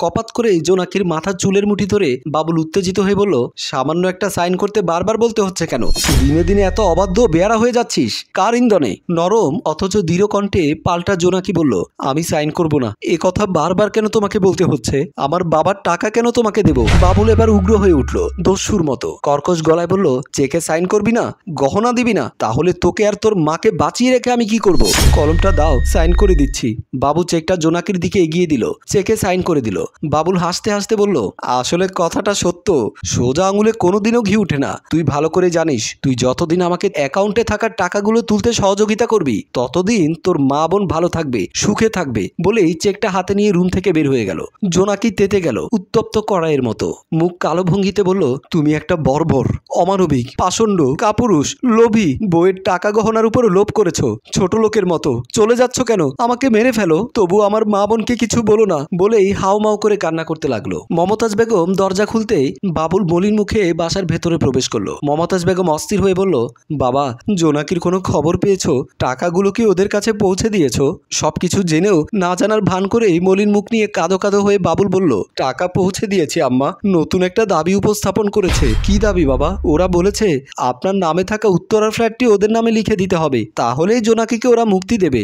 কপাত করে জোনাকির মাথার চুলের মুঠি ধরে বাবুল উত্তেজিত হয়ে বলল, সামান্য একটা সাইন করতে বারবার বলতে হচ্ছে কেন? দিনে দিনে এত অবাধ্য বেয়ারা হয়ে যাচ্ছিস কার ইন্ধনে? নরম অথচ দৃঢ় কণ্ঠে পাল্টা জোনাকি বলল, আমি সাইন করব না। এ কথা বারবার কেন তোমাকে বলতে হচ্ছে? আমার বাবার টাকা কেন তোমাকে দেব? বাবুল এবার উগ্র হয়ে উঠল দস্যুর মতো, কর্কশ গলায় বলল, চেকে সাইন করবি না, গহনা দিবি না, তাহলে তোকে আর তোর মাকে বাঁচিয়ে রেখে আমি কি করব? কলমটা দাও, সাইন করে দিচ্ছি। বাবু চেকটা জোনাকির দিকে এগিয়ে দিল, চেকে সাইন করে দিল। বাবুল হাসতে হাসতে বলল, আসলে কথাটা সত্য, সোজা আঙুলে কোনোদিনও ঘি উঠে না। তুই ভালো করে জানিস, তুই যতদিন আমাকে অ্যাকাউন্টে থাকার টাকাগুলো তুলতে সহযোগিতা করবি ততদিন তোর মা বোন ভালো থাকবে, সুখে থাকবে। বলেই চেকটা হাতে নিয়ে রুম থেকে বের হয়ে গেল। জোনাকি তেতে গেল উত্তপ্ত কড়াইয়ের মতো, মুখ কালো ভঙ্গিতে বলল, তুমি একটা বর্বর, অমানবিক, পাষণ্ড, কাপুরুষ, লোভী, বইয়ের টাকা গহনার উপর লোভ করেছো। ছোট লোকের মতো চলে যাচ্ছ কেন? আমাকে মেরে ফেলো, তবু আমার মা বোনকে কিছু বলো না। বলেই হাউমাউ করে কান্না করতে লাগলো। মমতাজ বেগম দরজা খুলতেই বাবুল মলিন মুখে বাসার ভেতরে প্রবেশ করলো। মমতাজ বেগম অস্থির হয়ে বলল, বাবা, জোনাকির কোনো খবর পেয়েছো? টাকাগুলো কি ওদের কাছে পৌঁছে দিয়েছো? সবকিছু জেনেও না জানার ভান করেই মলিন মুখ নিয়ে কাঁদো কাঁদো হয়ে বাবুল বলল, টাকা পৌঁছে দিয়েছি আম্মা। নতুন একটা দাবি উপস্থাপন করেছে। কি দাবি বাবা? ওরা বলেছে আপনার নামে থাকা উত্তরার ফ্ল্যাটটি ওদের নামে লিখে দিতে হবে, তাহলেই জোনাকিকে ওরা মুক্তি দেবে।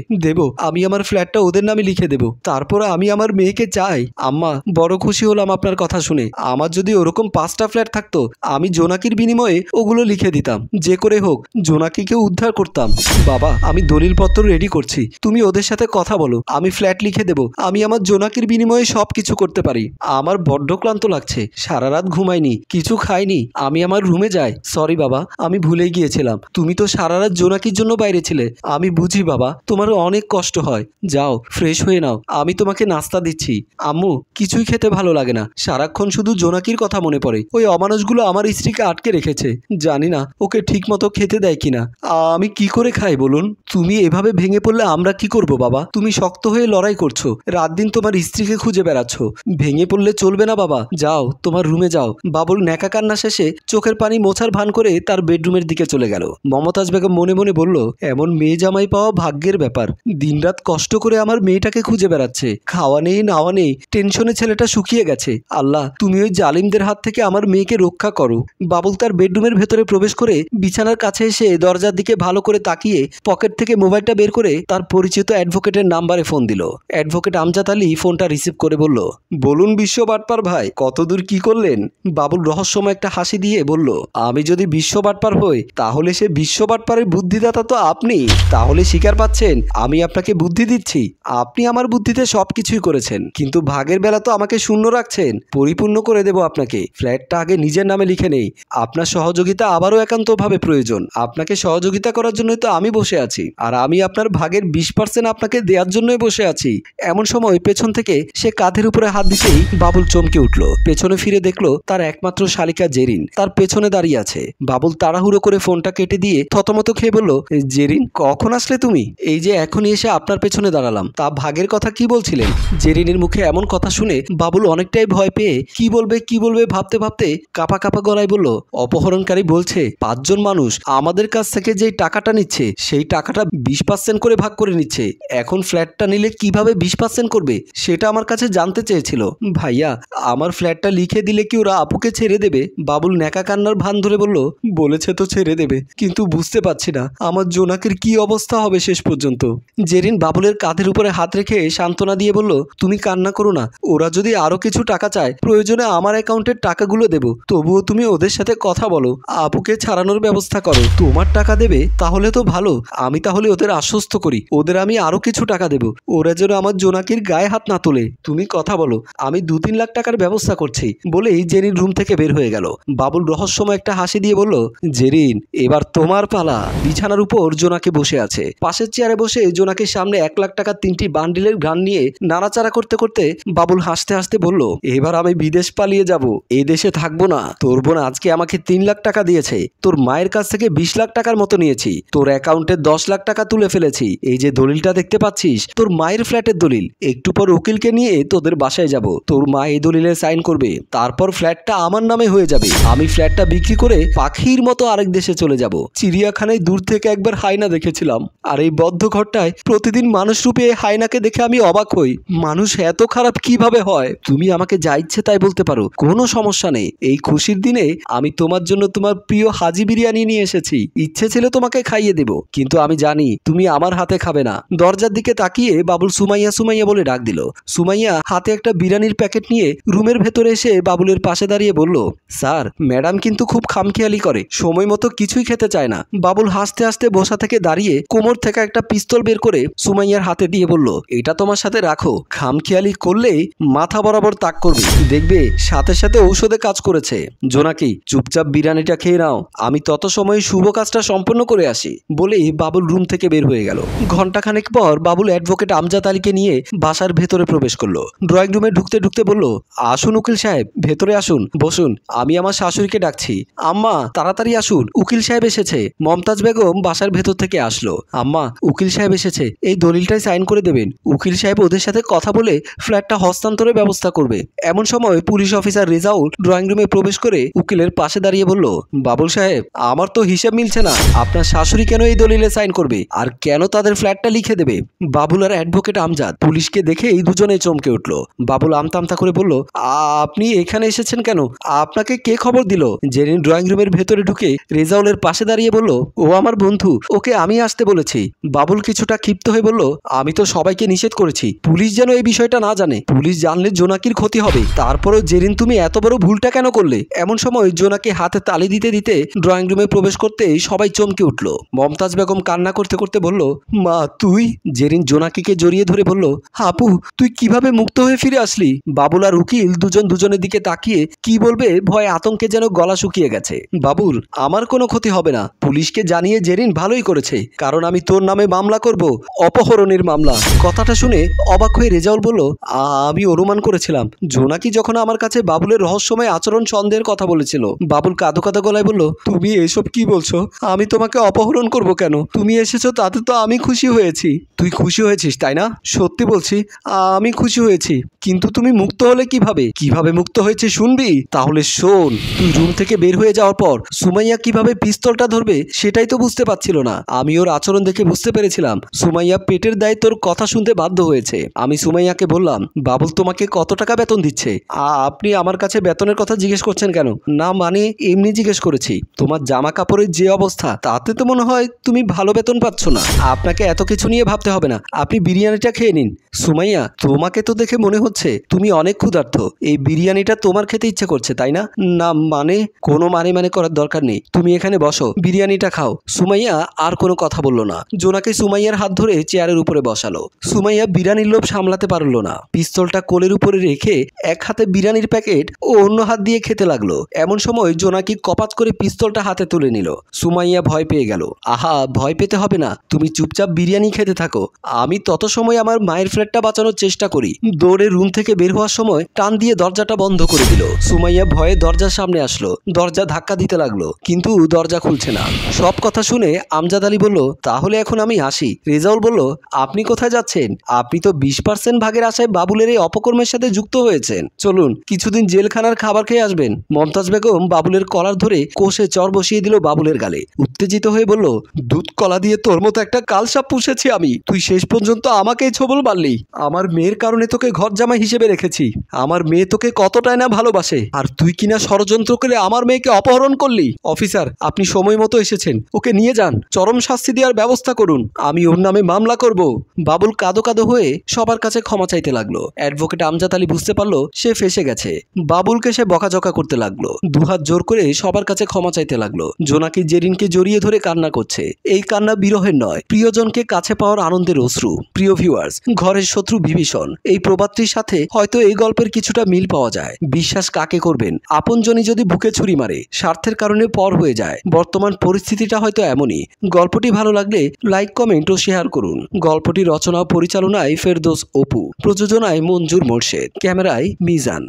আমি আমার ফ্ল্যাটটা ওদের নামে লিখে দেব, তারপর আমি আমার মেয়েকে চাই। আম্মা, বড় খুশি হলাম আপনার কথা শুনে। আমার যদি ওরকম 5টা ফ্ল্যাট থাকতো, আমি জোনাকির বিনিময়ে ওগুলো লিখে দিতাম। যে করে হোক জোনাকিকে উদ্ধার করতাম। বাবা, আমি দলিলপত্র রেডি করছি, তুমি ওদের সাথে কথা বলো, আমি ফ্ল্যাট লিখে দেব। আমি আমার জোনাকির বিনিময়ে সব কিছু করতে পারি। আমার বড্ড ক্লান্ত লাগছে, সারা রাত ঘুমাইনি, কিছু খাইনি। আমি আমার রুমে যাই। সরি বাবা, আমি ভুলে গিয়েছিলাম। তুমি তো সারা রাত জোনাকির জন্য বাইরে ছিলে। আমি বুঝি বাবা, তোমার অনেক কষ্ট হয়। যাও, ফ্রেশ হয়ে নাও, আমি তোমাকে নাস্তা দিচ্ছি। আম্মু, কিছুই খেতে ভালো লাগে না, সারাক্ষণ শুধু জোনাকির কথা মনে পড়ে। ওই অমানুষগুলো আমার স্ত্রীকে আটকে রেখেছে, জানি না ওকে ঠিক মতো খেতে দেয় কিনা। আমি কি করে খাই বলুন? তুমি এভাবে ভেঙে পড়লে আমরা কি করব বাবা? তুমি শক্ত হয়ে লড়াই করছো, রাত দিন তোমার স্ত্রীকে খুঁজে বেড়াচ্ছ। ভেঙে পড়লে চলবে না বাবা, যাও তোমার রুমে যাও। বাবুল ন্যাকা কান্না শেষে চোখের পানি মোছার ভান করে তার বেডরুমের দিকে চলে গেল। মমতাজ বেগম মনে মনে বলল, এমন মেয়ে জামাই পাওয়া ভাগ্যের ব্যাপার। দিনরাত কষ্ট করে আমার মেয়েটাকে খুঁজে বেড়াচ্ছে, খাওয়া নেই নাওয়া নেই, টেনশনে ছেলেটা শুকিয়ে গেছে। আল্লাহ, তুমি ওই জালিমদের হাত থেকে আমার মেয়েকে রক্ষা করো। বাবুল তার বেডরুমের ভেতরে প্রবেশ করে বিছানার কাছে এসে দরজার দিকে ভালো করে তাকিয়ে পকেট থেকে মোবাইলটা বের করে তার পরিচিত অ্যাডভোকেটের নাম্বারে ফোন দিল। অ্যাডভোকেট আমজাদ আলী ফোনটা রিসিভ করে বলল, বলুন বিশ্ব বাটপার ভাই, কতদূর কি করলেন? বাবুল রহস্যময় একটা হাসি দিয়ে বলল, আমি যদি বিশ্ব বাটপার হই, তাহলে সে বিশ্ব বাটপারের বুদ্ধিদাতা তো আপনি। তাহলে স্বীকার পাচ্ছেন আমি আপনাকে বুদ্ধি দিচ্ছি? আপনি আমার বুদ্ধিতে সবকিছুই করেছেন, কিন্তু ভাগের বেলা তো আমাকে শূন্য রাখছেন। পরিপূর্ণ করে দেব আপনাকে। ফ্ল্যাটটা আগে নিজের নামে লিখে নেই। আপনার সহযোগিতা আবারও একান্তভাবে প্রয়োজন। আপনাকে সহযোগিতা করার জন্যই তো আমি বসে আছি, আর আমি আপনার ভাগের 20% আপনাকে দেওয়ার জন্যই বসে আছি। এমন সময় পেছন থেকে সে কাঁধের উপরে হাত দিতেই বাবুল চমকে উঠল। পেছনে ফিরে দেখলো তার একমাত্র শালিকা জেরিন তার পেছনে দাঁড়িয়ে আছে। বাবুল তাড়াহুড়ো করে ফোনটা কেটে দিয়ে থতমত খেয়ে বলল, জেরিন, কখন আসলে তুমি? এই যে এখনই এসে আপনার পেছনে দাঁড়ালাম। তা ভাগের কথা কি বলছিলেন? জেরিনের মুখে এমন কথা শুনে বাবুল অনেকটাই ভয় পেয়ে কি বলবে ভাবতে ভাবতে কাপা কাপা গলায় বলল, অপহরণকারী বলছে 5 জন মানুষ আমাদের কাছ থেকে যে টাকাটা নিচ্ছে সেই টাকাটা 20% করে ভাগ করে নিচ্ছে। এখন ফ্ল্যাটটা নিলে কিভাবে 20% করবে সেটা আমার কাছে জানতে চেয়েছিল। ভাইয়া, আমার ফ্ল্যাটটা লিখে দিলে কি ওরা আপুকে ছেড়ে দেবে? বাবুল ন্যাকা কান্নার ভান ধরে বলল, বলেছে তো ছেড়ে দেবে, কিন্তু বুঝতে পারছি না আমার জোনাকির কি অবস্থা হবে শেষ পর্যন্ত। জেরিন বাবুলের কাঁধের উপরে হাত রেখে সান্ত্বনা দিয়ে বলল, তুমি কান্না করো না। ওরা যদি আরো কিছু টাকা চায়, প্রয়োজনে আমার অ্যাকাউন্টের টাকাগুলো দেব। তবুও তুমি ওদের সাথে কথা বলো, আপুকে ছাড়ানোর ব্যবস্থা করো। তোমার টাকা দেবে তাহলে তো ভালো, আমি তাহলে ওদের আশ্বস্ত করি, ওদের আমি আরো কিছু টাকা দেব। ওরা যেন আমার জোনাকির গায়ে হাত না তোলে। তুমি কথা বলো, আমি 2-3 লাখ টাকার ব্যবস্থা করছি। বলেই জেরিন রুম থেকে বের হয়ে গেল। বাবুল রহস্যময় একটা হাসি দিয়ে বলল, জেরিন, এবার তোমার পালা। বিছানার উপর জোনাকি বসে আছে। পাশের চেয়ারে বসে জোনাকির সামনে 1 লাখ টাকার 3টি বান্ডিলের গান নিয়ে নাড়াচাড়া করতে করতে বাবুল হাসতে হাসতে বলল, এবার আমি বিদেশ পালিয়ে যাব, এই দেশে থাকবো না। তোর বোন আজকে আমাকে 3 লাখ টাকা দিয়েছে, তোর মায়ের কাছ থেকে 20 লাখ টাকার মতো নিয়েছি, তোর অ্যাকাউন্টে 10 লাখ টাকা তুলে ফেলেছি। এই যে দলিলটা দেখতে পাচ্ছিস, তোর মায়ের ফ্ল্যাটের দলিল। একটু পর উকিলকে নিয়ে তোদের বাসায় যাব, তোর মা এই দলিলে সাইন করবে, তারপর ফ্ল্যাটটা আমার নামে হয়ে যাবে। আমি ফ্ল্যাটটা বিক্রি করে পাখির মতো আরেক দেশে চলে যাব। চিড়িয়াখানায় দূর থেকে একবার হায়না দেখেছিলাম, আর এই বদ্ধ ঘরটায় প্রতিদিন মানুষ রূপে হায়নাকে দেখে আমি অবাক হই। মানুষ এত খারাপ কিভাবে কিভাবে হয়? তুমি আমাকে যা ইচ্ছে তাই বলতে পারো, কোনো সমস্যা নেই। এই খুশির দিনে আমি তোমার জন্য তোমার প্রিয় হাজি বিরিয়ানি নিয়ে এসেছি। ইচ্ছে ছিল তোমাকে খাইয়ে দেব, কিন্তু আমি জানি তুমি আমার হাতে খাবে না। দরজার দিকে তাকিয়ে বাবুল সুমাইয়া সুমাইয়া বলে ডাক দিল। সুমাইয়া হাতে একটা বিরিয়ানির প্যাকেট নিয়ে রুমের ভেতরে এসে বাবুলের পাশে দাঁড়িয়ে বলল, স্যার, ম্যাডাম কিন্তু খুব খামখেয়ালি করে, সময় মতো কিছুই খেতে চায় না। বাবুল হাসতে হাসতে বসা থেকে দাঁড়িয়ে কোমর থেকে একটা পিস্তল বের করে সুমাইয়ার হাতে দিয়ে বলল, এটা তোমার সাথে রাখো, খামখেয়ালি করলেই মাথা বরাবর তাক করবে, দেখবে সাথে সাথে ঔষধে কাজ করেছে। জোনাকি, চুপচাপ বিরিয়ানিটা খেয়ে নাও, আমি তত সময় শুভ কাজটা সম্পন্ন করে আসি। বলেই বাবুল রুম থেকে বের হয়ে গেল। ঘন্টাখানেক পর বাবুল অ্যাডভোকেট আমজাদ আলীকে নিয়ে বাসার ভেতরে প্রবেশ করলো। ড্রয়িং রুমে ঢুকতে ঢুকতে বলল, আসুন উকিল সাহেব, ভেতরে আসুন, বসুন, আমি আমার শাশুড়িকে ডাকছি। আম্মা, তাড়াতাড়ি আসুন, উকিল সাহেব এসেছে। মমতাজ বেগম বাসার ভেতর থেকে আসলো। আম্মা, উকিল সাহেব এসেছে, এই দলিলটাই সাইন করে দেবেন। উকিল সাহেব ওদের সাথে কথা বলে ফ্ল্যাটটা হস্তান্তরের ব্যবস্থা করবে। এমন সময় পুলিশ অফিসার রেজাউল ড্রয়িং রুমে প্রবেশ করে উকিলের পাশে দাঁড়িয়ে বলল, বাবুল সাহেব, আমার তো হিসাব মিলছে না, আপনার শাশুড়ি কেন এই দলিলে সাইন করবে আর কেন তাদের ফ্ল্যাটটা লিখে দেবে? বাবুল আর অ্যাডভোকেট আমজাদ পুলিশকে দেখে এই দুজনে চমকে উঠল। বাবুল আমতা করে বলল, আপনি এখানে এসেছেন কেন? আপনাকে কে খবর দিল? জেরিন ড্রয়িং রুমের ভেতরে ঢুকে রেজাউলের পাশে দাঁড়িয়ে বলল, ও আমার বন্ধু, ওকে আমি আসতে বলেছি। বাবুল কিছুটা ক্ষিপ্ত হয়ে বলল, আমি তো সবাইকে নিষেধ করেছি, পুলিশ যেন এই বিষয়টা না জানে, পুলিশ জানলে জোনাকির ক্ষতি হবে। তারপরেও জেরিন, তুমি এত বড় ভুলটা কেন করলে? এমন সময় জোনাকি হাতে তালি দিতে দিতে ড্রয়িং রুমে প্রবেশ করতেই সবাই চমকে উঠল। মমতাজ বেগম কান্না করতে করতে বলল, মা তুই? জেরিন জোনাকিকে জড়িয়ে ধরে বলল, আপু, তুই কিভাবে মুক্ত হয়ে ফিরে আসলি? বাবুল আর উকিল দুজন দুজনের দিকে তাকিয়ে কি বলবে ভয়ে আতঙ্কে যেন গলা শুকিয়ে গেছে। বাবুল, আমার কোনো ক্ষতি হবে না, পুলিশকে জানিয়ে জেরিন ভালোই করেছে, কারণ আমি তোর নামে মামলা করব, অপহরণের মামলা। কথাটা শুনে অবাক হয়ে রেজাউল বলল, আমি অনুমান করেছিলাম জোনাকি যখন আমার কাছে বাবুলের রহস্যময় আচরণ সন্দেহের কথা বলেছিল। বাবুল কাঁদো কাঁদো গলায় বলল, তুমি এসব কি বলছো? আমি তোমাকে অপহরণ করব কেন? তুমি এসেছো তাতে তো আমি খুশি হয়েছি। তুই খুশি হয়েছিস তাই না? সত্যি বলছি, আমি খুশি হয়েছি, কিন্তু তুমি মুক্ত হলে কিভাবে? কিভাবে মুক্ত হয়েছে শুনবি? তাহলে শোন, তুই রুম থেকে বের হয়ে যাওয়ার পর সুমাইয়া কিভাবে পিস্তলটা ধরবে সেটাই তো বুঝতে পারছিল না। আমি ওর আচরণ দেখে বুঝতে পেরেছিলাম সুমাইয়া পেটের দায়ে তোর কথা শুনতে বাধ্য হয়েছে। আমি সুমাইয়াকে বললাম, বাবুল তোমাকে কত টাকা বেতন দিচ্ছে? আপনি আমার কাছে বেতনের কথা জিজ্ঞেস করছেন কেন? না মানে এমনি জিজ্ঞেস করেছি। তোমার জামা কাপড়ের যে অবস্থা তাতে তো মনে হয় তুমি ভালো বেতন পাচ্ছ না। আপনাকে এত কিছু নিয়ে ভাবতে হবে না, আপনি বিরিয়ানিটা খেয়ে নিন। সুমাইয়া, তোমাকে তো দেখে মনে হচ্ছে তুমি অনেক ক্ষুধার্ত, এই বিরিয়ানিটা তোমার খেতে ইচ্ছে করছে তাই না? না মানে কোনো মানে করার দরকার নেই, তুমি এখানে বসো, বিরিয়ানিটা খাও। সুমাইয়া আর কোনো কথা বলল না। জোনাকি সুমাইয়ার হাত ধরে চেয়ারের উপরে বসালো। সুমাইয়া বিরিয়ানির লোভ সামলাতে পারলো না, পিস্তলটা কোলের উপরে রেখে এক হাতে বিরিয়ানির প্যাকেট ও অন্য হাত দিয়ে খেতে লাগলো। এমন সময় জোনাকি কপাত করে পিস্তলটা হাতে তুলে নিল। সুমাইয়া ভয় পেয়ে গেল। আহা, ভয় পেতে হবে না, তুমি চুপচাপ বিরিয়ানি খেতে থাকো, আমি তত সময় আমার মায়ের ফ্ল্যাটটা বাঁচানোর চেষ্টা করি। দৌড়ে রুম থেকে বের হওয়ার সময় টান দিয়ে দরজাটা বন্ধ করে দিল। সুমাইয়া ভয়ে দরজার সামনে আসলো, দরজা ধাক্কা দিতে লাগলো, কিন্তু দরজা খুলছে না। সব কথা শুনে আমজাদ আলী বলল, তাহলে এখন আমি আসি। রেজাউল বলল, আপনি কোথায় যাচ্ছেন? আপনি তো 20% ভাগের আশায় বাবুলের এই অপকর্মের সাথে যুক্ত হয়েছেন, চলুন কিছুদিন জেলখানার খাবার খেয়ে আসবেন। মমতাজ বেগম বাবুলের কলার ধরে কষে চর বসিয়ে দিল বাবুলের গালে। উত্তেজিত হয়ে বলল, দুধ কলা দিয়ে তোর মতো একটা কালসাপ পুষেছি আমি, তুই শেষ পর্যন্ত আমাকেই ছোবল মারলি। আমার মেয়ের কারণে তোকে ঘর জামাই হিসেবে রেখেছি, আমার মেয়ে তোকে কতটাই না ভালোবাসে, আর তুই কিনা ষড়যন্ত্র করে আমার মেয়েকে অপহরণ করলি। অফিসার, আপনি সময় মতো এসেছেন, ওকে নিয়ে যান, চরম শাস্তি দেওয়ার ব্যবস্থা করুন, আমি ওর নামে মামলা করব। বাবুল কাঁদো কাঁদো হয়ে সবার কাছে ক্ষমা চাইতে লাগলো। অ্যাডভোকেট আমজাদ আলী বুঝতে পারলো সে ফেসে গেছে। বাবুলকে সে বকাঝকা করতে লাগলো, দুহাত জোর করে সবার কাছে ক্ষমা চাইতে লাগলো। জোনাকি জেরিনকে জড়িয়ে ধরে কান্না করছে। এই কান্না বিরহের নয়, প্রিয়জনকে কাছে পাওয়ার আনন্দের অশ্রু। প্রিয় ভিউয়ার্স, ঘরের শত্রু বিভীষণ, এই প্রবাদটির সাথে হয়তো এই গল্পের কিছুটা মিল পাওয়া যায়। বিশ্বাস কাকে করবেন? আপনজনই যদি বুকে ছুরি মারে, স্বার্থের কারণে পর হয়ে যায়। বর্তমান পরিস্থিতিটা হয়তো এমনই। গল্পটি ভালো লাগলে লাইক, কমেন্ট ও শেয়ার করুন। গল্পটি রচনা ও পরিচালনায় ফেরদৌস অপু, প্রযোজনায় মঞ্জুর মোর্শেদ, ক্যামেরায় মিজান।